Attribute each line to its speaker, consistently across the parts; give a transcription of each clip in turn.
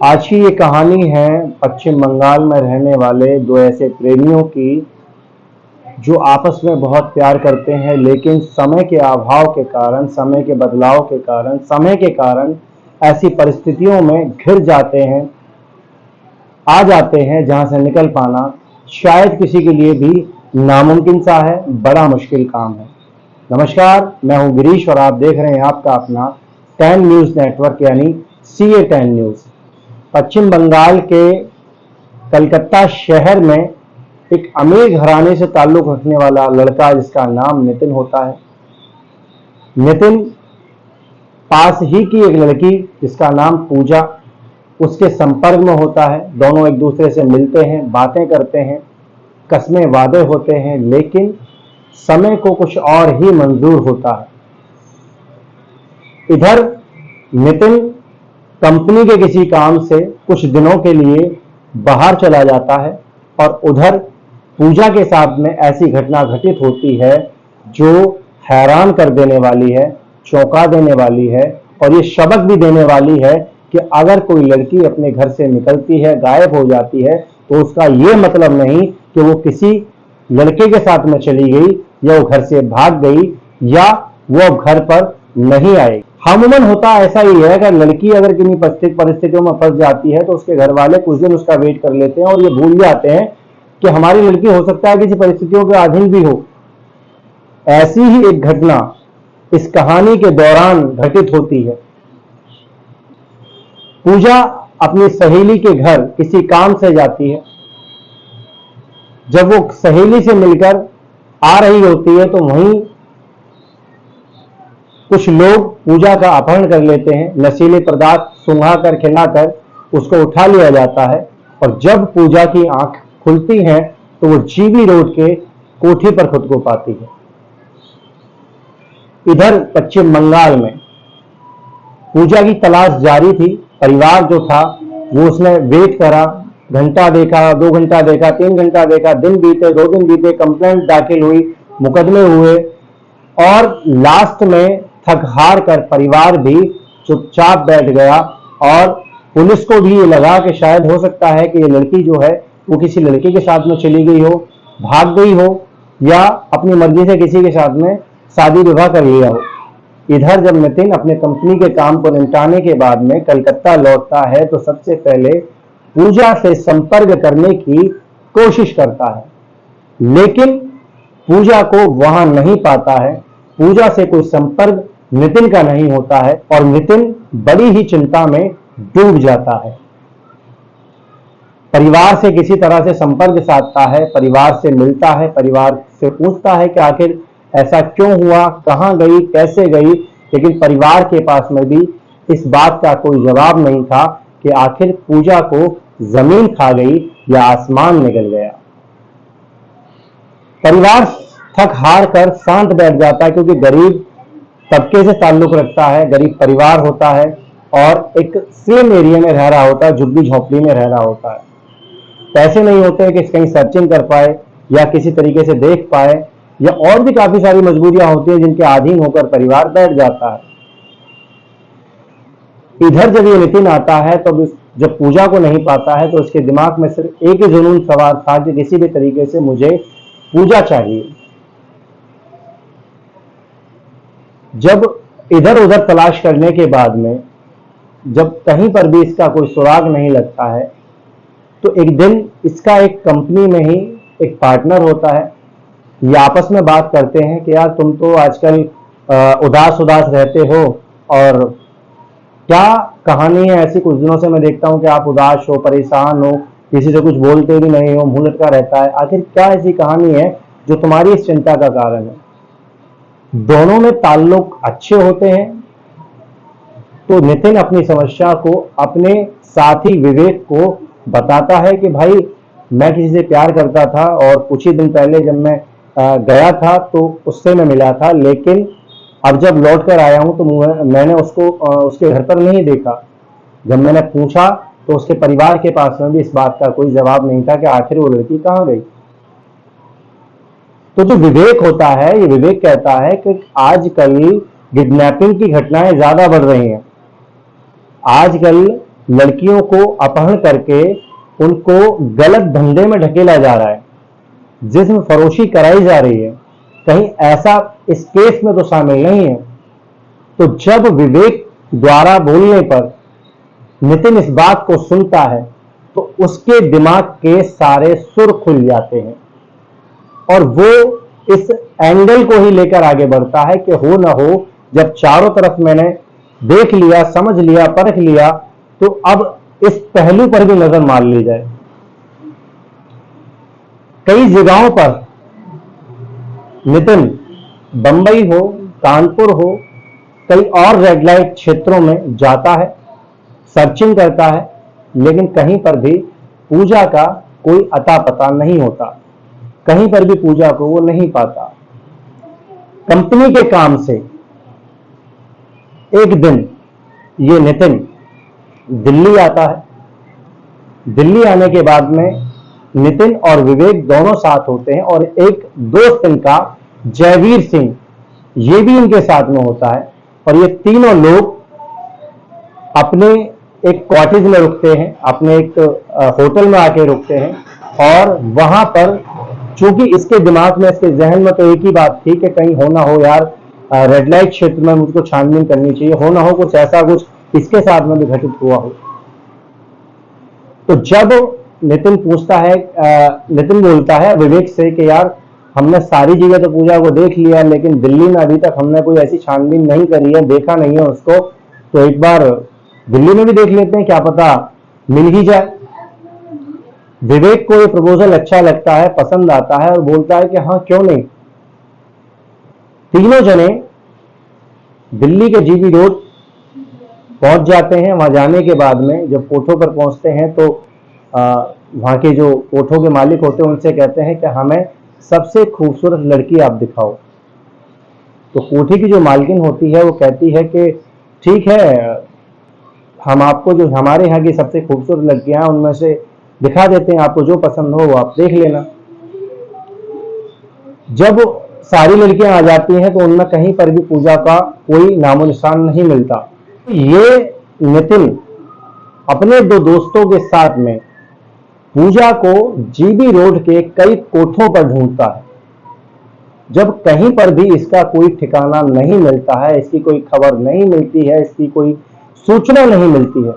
Speaker 1: आज की ये कहानी है पश्चिम बंगाल में रहने वाले दो ऐसे प्रेमियों की जो आपस में बहुत प्यार करते हैं, लेकिन समय के अभाव के कारण, समय के बदलाव के कारण, समय के कारण ऐसी परिस्थितियों में घिर जाते हैं, आ जाते हैं जहां से निकल पाना शायद किसी के लिए भी नामुमकिन सा है, बड़ा मुश्किल काम है। नमस्कार, मैं हूं गिरीश और आप देख रहे हैं आपका अपना 10 न्यूज नेटवर्क यानी CA10 न्यूज। पश्चिम बंगाल के कलकत्ता शहर में एक अमीर घराने से ताल्लुक रखने वाला लड़का जिसका नाम नितिन होता है। नितिन पास ही की एक लड़की जिसका नाम पूजा उसके संपर्क में होता है। दोनों एक दूसरे से मिलते हैं, बातें करते हैं, कस्में वादे होते हैं, लेकिन समय को कुछ और ही मंजूर होता है। इधर नितिन कंपनी के किसी काम से कुछ दिनों के लिए बाहर चला जाता है और उधर पूजा के साथ में ऐसी घटना घटित होती है जो हैरान कर देने वाली है, चौंका देने वाली है और ये सबक भी देने वाली है कि अगर कोई लड़की अपने घर से निकलती है, गायब हो जाती है, तो उसका ये मतलब नहीं कि वो किसी लड़के के साथ में चली गई या वो घर से भाग गई या वो अब घर पर नहीं आएगी। अमूमन होता ऐसा ही है, अगर लड़की अगर किन्हीं परिस्थितियों में फंस जाती है तो उसके घर वाले कुछ दिन उसका वेट कर लेते हैं और ये भूल जाते हैं कि हमारी लड़की हो सकता है किसी परिस्थितियों के अधीन भी हो। ऐसी ही एक घटना इस कहानी के दौरान घटित होती है। पूजा अपनी सहेली के घर किसी काम से जाती है। जब वो सहेली से मिलकर आ रही होती है तो वहीं कुछ लोग पूजा का अपहरण कर लेते हैं। नशीले पदार्थ सुंघाकर खिलाकर उसको उठा लिया जाता है और जब पूजा की आंख खुलती है तो वो जीबी रोड के कोठी पर खुद को पाती है। इधर पश्चिम बंगाल में पूजा की तलाश जारी थी। परिवार जो था वो उसने वेट करा, घंटा देखा, 2 घंटा देखा, 3 घंटा देखा, दिन बीते, 2 दिन बीते, कंप्लेंट दाखिल हुई, मुकदमे हुए और लास्ट में थक हार कर परिवार भी चुपचाप बैठ गया और पुलिस को भी ये लगा कि शायद हो सकता है कि ये लड़की जो है वो किसी लड़के के साथ में चली गई हो, भाग गई हो या अपनी मर्जी से किसी के साथ में शादी विवाह कर लिया हो। इधर जब नितिन अपने कंपनी के काम को निपटाने के बाद में कलकत्ता लौटता है तो सबसे पहले पूजा से संपर्क करने की कोशिश करता है, लेकिन पूजा को वहां नहीं पाता है। पूजा से कोई संपर्क नितिन का नहीं होता है और नितिन बड़ी ही चिंता में डूब जाता है। परिवार से किसी तरह से संपर्क साधता है, परिवार से मिलता है, परिवार से पूछता है कि आखिर ऐसा क्यों हुआ, कहां गई, कैसे गई, लेकिन परिवार के पास में भी इस बात का कोई जवाब नहीं था कि आखिर पूजा को जमीन खा गई या आसमान निकल गया। परिवार थक हार कर शांत बैठ जाता है क्योंकि गरीब तबके से ताल्लुक रखता है, गरीब परिवार होता है और एक स्लम एरिया में रह रहा होता है, झुग्गी झोंपड़ी में रह रहा होता है। पैसे नहीं होते कि कहीं सर्चिंग कर पाए या किसी तरीके से देख पाए या और भी काफी सारी मजबूरियां होती हैं जिनके अधीन होकर परिवार बैठ जाता है। इधर जब ये नितिन आता है तो जब पूजा को नहीं पाता है तो उसके दिमाग में सिर्फ एक ही जुनून सवार था कि किसी भी तरीके से मुझे पूजा चाहिए। जब इधर उधर तलाश करने के बाद में जब कहीं पर भी इसका कोई सुराग नहीं लगता है तो एक दिन इसका एक कंपनी में ही एक पार्टनर होता है। ये आपस में बात करते हैं कि यार तुम तो आजकल उदास उदास रहते हो और क्या कहानी है ऐसी, कुछ दिनों से मैं देखता हूं कि आप उदास हो, परेशान हो, किसी से कुछ बोलते भी नहीं हो, मुंह लटका रहता है। आखिर क्या ऐसी कहानी है जो तुम्हारी इस चिंता का कारण है? दोनों में ताल्लुक अच्छे होते हैं तो नितिन अपनी समस्या को अपने साथी विवेक को बताता है कि भाई मैं किसी से प्यार करता था और कुछ ही दिन पहले जब मैं गया था तो उससे मैं मिला था, लेकिन अब जब लौट कर आया हूं तो मैंने उसको उसके घर पर नहीं देखा। जब मैंने पूछा तो उसके परिवार के पास में भी इस बात का कोई जवाब नहीं था कि आखिर वो लड़की कहां गई। तो जो विवेक होता है, ये विवेक कहता है कि आजकल किडनैपिंग की घटनाएं ज्यादा बढ़ रही हैं। आजकल लड़कियों को अपहरण करके उनको गलत धंधे में ढकेला जा रहा है, जिस्म फरोशी कराई जा रही है, कहीं ऐसा इस केस में तो शामिल नहीं है। तो जब विवेक द्वारा बोलने पर नितिन इस बात को सुनता है तो उसके दिमाग के सारे सुर खुल जाते हैं और वो इस एंगल को ही लेकर आगे बढ़ता है कि हो ना हो, जब चारों तरफ मैंने देख लिया, समझ लिया, परख लिया, तो अब इस पहलू पर भी नजर मार ली जाए। कई जगहों पर नितिन, बंबई हो, कानपुर हो, कई और रेड लाइट क्षेत्रों में जाता है, सर्चिंग करता है, लेकिन कहीं पर भी पूजा का कोई अता पता नहीं होता, कहीं पर भी पूजा को वो नहीं पाता। कंपनी के काम से एक दिन ये नितिन दिल्ली आता है। दिल्ली आने के बाद में नितिन और विवेक दोनों साथ होते हैं और एक दोस्त इनका जयवीर सिंह, ये भी इनके साथ में होता है और ये तीनों लोग अपने एक कॉटेज में रुकते हैं, अपने एक होटल में आके रुकते हैं और वहां पर, चूंकि इसके दिमाग में, इसके जहन में तो एक ही बात थी कि कहीं हो ना हो यार, रेड लाइट क्षेत्र में मुझको छानबीन करनी चाहिए, हो ना हो कुछ ऐसा कुछ इसके साथ में भी घटित हुआ हो। तो जब नितिन पूछता है, नितिन बोलता है विवेक से कि यार हमने सारी जगह तो पूजा को देख लिया, लेकिन दिल्ली में अभी तक हमने कोई ऐसी छानबीन नहीं करी है, देखा नहीं है उसको, तो एक बार दिल्ली में भी देख लेते हैं, क्या पता मिल ही जाए। विवेक को ये प्रपोजल अच्छा लगता है, पसंद आता है और बोलता है कि हाँ क्यों नहीं। तीनों जने दिल्ली के जीबी रोड पहुंच जाते हैं। वहां जाने के बाद में जब कोठों पर पहुंचते हैं तो वहां के जो कोठों के मालिक होते हैं उनसे कहते हैं कि हमें सबसे खूबसूरत लड़की आप दिखाओ। तो कोठी की जो मालकिन होती है वो कहती है कि ठीक है, हम आपको जो हमारे यहाँ की सबसे खूबसूरत लड़कियां उनमें से दिखा देते हैं, आपको जो पसंद हो वो आप देख लेना। जब सारी लड़कियां आ जाती हैं तो उनमें कहीं पर भी पूजा का कोई नामो निशान नहीं मिलता। ये नितिन अपने दो दोस्तों के साथ में पूजा को जीबी रोड के कई कोठों पर ढूंढता है। जब कहीं पर भी इसका कोई ठिकाना नहीं मिलता है, इसकी कोई खबर नहीं मिलती है, इसकी कोई सूचना नहीं मिलती है,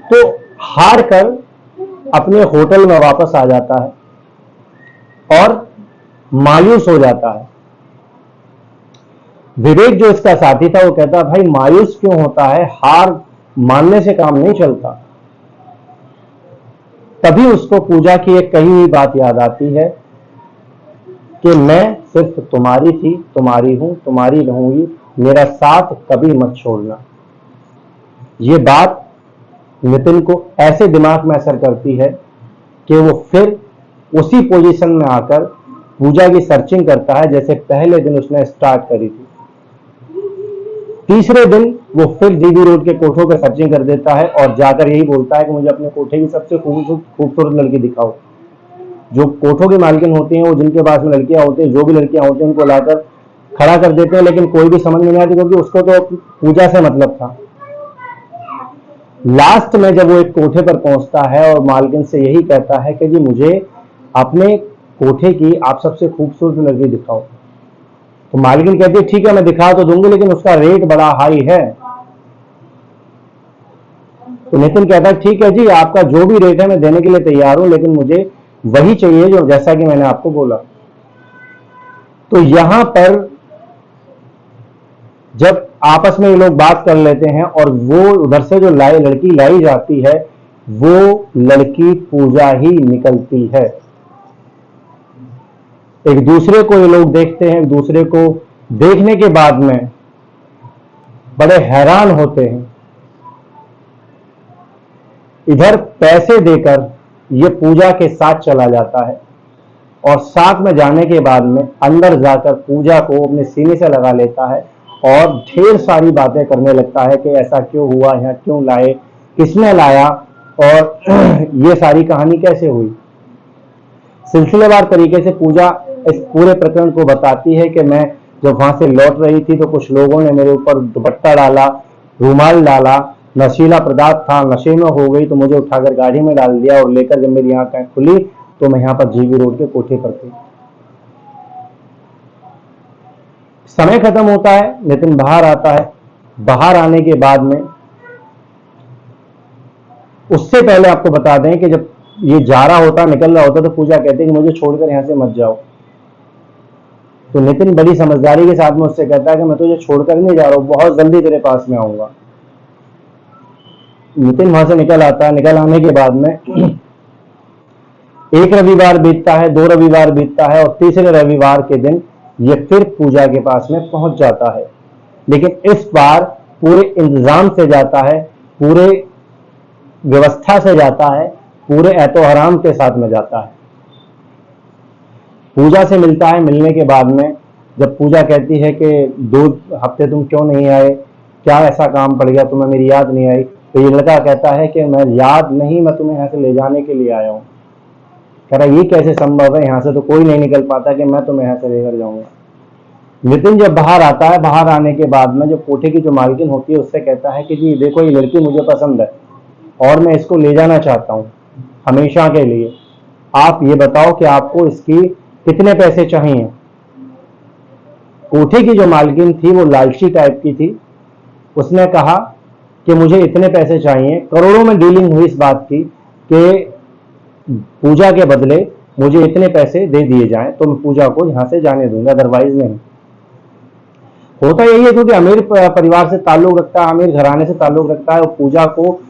Speaker 1: तो हार कर अपने होटल में वापस आ जाता है और मायूस हो जाता है। विवेक जो इसका साथी था वो कहता भाई मायूस क्यों होता है, हार मानने से काम नहीं चलता। तभी उसको पूजा की एक कही हुई बात याद आती है कि मैं सिर्फ तुम्हारी थी, तुम्हारी हूं, तुम्हारी रहूंगी, मेरा साथ कभी मत छोड़ना। ये बात नितिन को ऐसे दिमाग में असर करती है कि वो फिर उसी पोजीशन में आकर पूजा की सर्चिंग करता है जैसे पहले दिन उसने स्टार्ट करी थी। तीसरे दिन वो फिर जीबी रोड के कोठों पर सर्चिंग कर देता है और जाकर यही बोलता है कि मुझे अपने कोठे की सबसे खूबसूरत लड़की दिखाओ। जो कोठों की मालकिन होती हैं वो जिनके पास में लड़कियां होती हैं, जो भी लड़कियां होती हैं उनको लाकर खड़ा कर देते हैं, लेकिन कोई भी समझ में नहीं आती क्योंकि उसको तो पूजा से मतलब था। लास्ट में जब वो एक कोठे पर पहुंचता है और मालकिन से यही कहता है कि जी मुझे अपने कोठे की आप सबसे खूबसूरत लड़की दिखाओ। तो मालकिन कहती है ठीक है मैं दिखा तो दूंगी, लेकिन उसका रेट बड़ा हाई है। तो नितिन कहता है ठीक है जी, आपका जो भी रेट है मैं देने के लिए तैयार हूं, लेकिन मुझे वही चाहिए जो जैसा कि मैंने आपको बोला। तो यहां पर जब आपस में ये लोग बात कर लेते हैं और वो उधर से जो लड़की लाई जाती है वो लड़की पूजा ही निकलती है। एक दूसरे को ये लोग देखते हैं, एक दूसरे को देखने के बाद में बड़े हैरान होते हैं। इधर पैसे देकर ये पूजा के साथ चला जाता है और साथ में जाने के बाद में अंदर जाकर पूजा को अपने सीने से लगा लेता है और ढेर सारी बातें करने लगता है कि ऐसा क्यों हुआ, यहाँ क्यों लाए, किसने लाया और ये सारी कहानी कैसे हुई। सिलसिलेवार तरीके से पूजा इस पूरे प्रकरण को बताती है कि मैं जब वहां से लौट रही थी तो कुछ लोगों ने मेरे ऊपर दुपट्टा डाला, रूमाल डाला नशीला पदार्थ था, नशे में हो गई, तो मुझे उठाकर गाड़ी में डाल दिया और लेकर जब मेरी आंखें खुली तो मैं यहाँ पर जीबी रोड के कोठे पर थी। समय खत्म होता है, नितिन बाहर आता है। बाहर आने के बाद में, उससे पहले आपको बता दें कि जब ये जा रहा होता, निकल रहा होता, तो पूजा कहती है कि मुझे छोड़कर यहां से मत जाओ। तो नितिन बड़ी समझदारी के साथ में उससे कहता है कि मैं तुझे छोड़कर नहीं जा रहा हूं, बहुत जल्दी तेरे पास में आऊंगा। नितिन वहां से निकल आता है। निकल आने के बाद में एक रविवार बीतता है, 2 रविवार बीतता है, और तीसरे रविवार के दिन ये फिर पूजा के पास में पहुंच जाता है। लेकिन इस बार पूरे इंतजाम से जाता है, पूरे व्यवस्था से जाता है, पूरे ऐतो-हराम के साथ में जाता है। पूजा से मिलता है। मिलने के बाद में जब पूजा कहती है कि 2 हफ्ते तुम क्यों नहीं आए, क्या ऐसा काम पड़ गया तुम्हें, मेरी याद नहीं आई, तो ये लड़का कहता है कि मैं याद नहीं, मैं तुम्हें यहाँ से ले जाने के लिए आया हूँ। कह रहा ये कैसे संभव है, यहाँ से तो कोई नहीं निकल पाता कि मैं तुम्हें यहाँ से लेकर जाऊंगा। नितिन जब बाहर आता है, बाहर आने के बाद में जब कोठे की जो मालकिन होती है उससे कहता है कि जी देखो ये लड़की मुझे पसंद है और मैं इसको ले जाना चाहता हूँ हमेशा के लिए। आप ये बताओ कि आपको इसकी कितने पैसे चाहिए। कोठे की जो मालकिन थी वो लालची टाइप की थी। उसने कहा कि मुझे इतने पैसे चाहिए। करोड़ों में डीलिंग हुई इस बात की कि पूजा के बदले मुझे इतने पैसे दे दिए जाएं तो मैं पूजा को यहां से जाने दूंगा, अदरवाइज नहीं। होता यही है क्योंकि अमीर परिवार से ताल्लुक रखता है, अमीर घराने से ताल्लुक रखता है, और पूजा को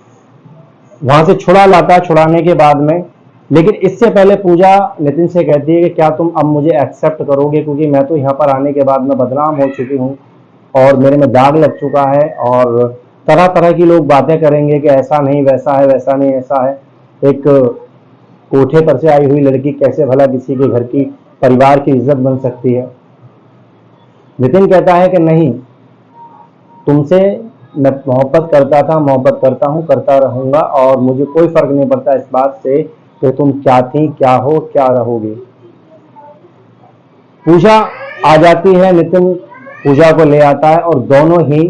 Speaker 1: वहां से छुड़ा लाता है। छुड़ाने के बाद में, लेकिन इससे पहले पूजा नितिन से कहती है कि क्या तुम अब मुझे एक्सेप्ट करोगे, क्योंकि मैं तो यहाँ पर आने के बाद में बदनाम हो चुकी हूँ और मेरे में दाग लग चुका है, और तरह तरह की लोग बातें करेंगे कि ऐसा नहीं, वैसा है, वैसा नहीं, ऐसा है। एक कोठे पर से आई हुई लड़की कैसे भला किसी के घर की, परिवार की इज्जत बन सकती है। नितिन कहता है कि नहीं, तुमसे मैं मोहब्बत करता था, मोहब्बत करता हूं, करता रहूंगा, और मुझे कोई फर्क नहीं पड़ता इस बात से कि तुम क्या थी, क्या हो, क्या रहोगे। पूजा आ जाती है, नितिन पूजा को ले आता है और दोनों ही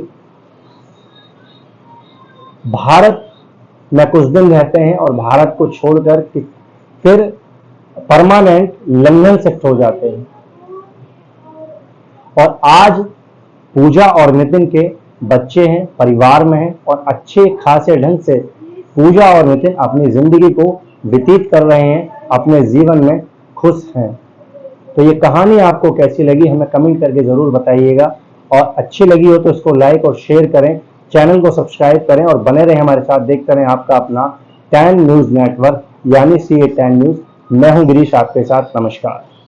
Speaker 1: भारत में कुछ दिन रहते हैं और भारत को छोड़कर फिर परमानेंट लंदन शिफ्ट हो जाते हैं। और आज पूजा और नितिन के बच्चे हैं, परिवार में हैं, और अच्छे खासे ढंग से पूजा और नितिन अपनी जिंदगी को व्यतीत कर रहे हैं, अपने जीवन में खुश हैं। तो ये कहानी आपको कैसी लगी हमें कमेंट करके जरूर बताइएगा, और अच्छी लगी हो तो इसको लाइक और शेयर करें, चैनल को सब्सक्राइब करें और बने रहें हमारे साथ। देखते रहें आपका अपना 10 न्यूज नेटवर्क यानी CA 10 न्यूज। मैं हूं गिरीश आपके साथ। नमस्कार।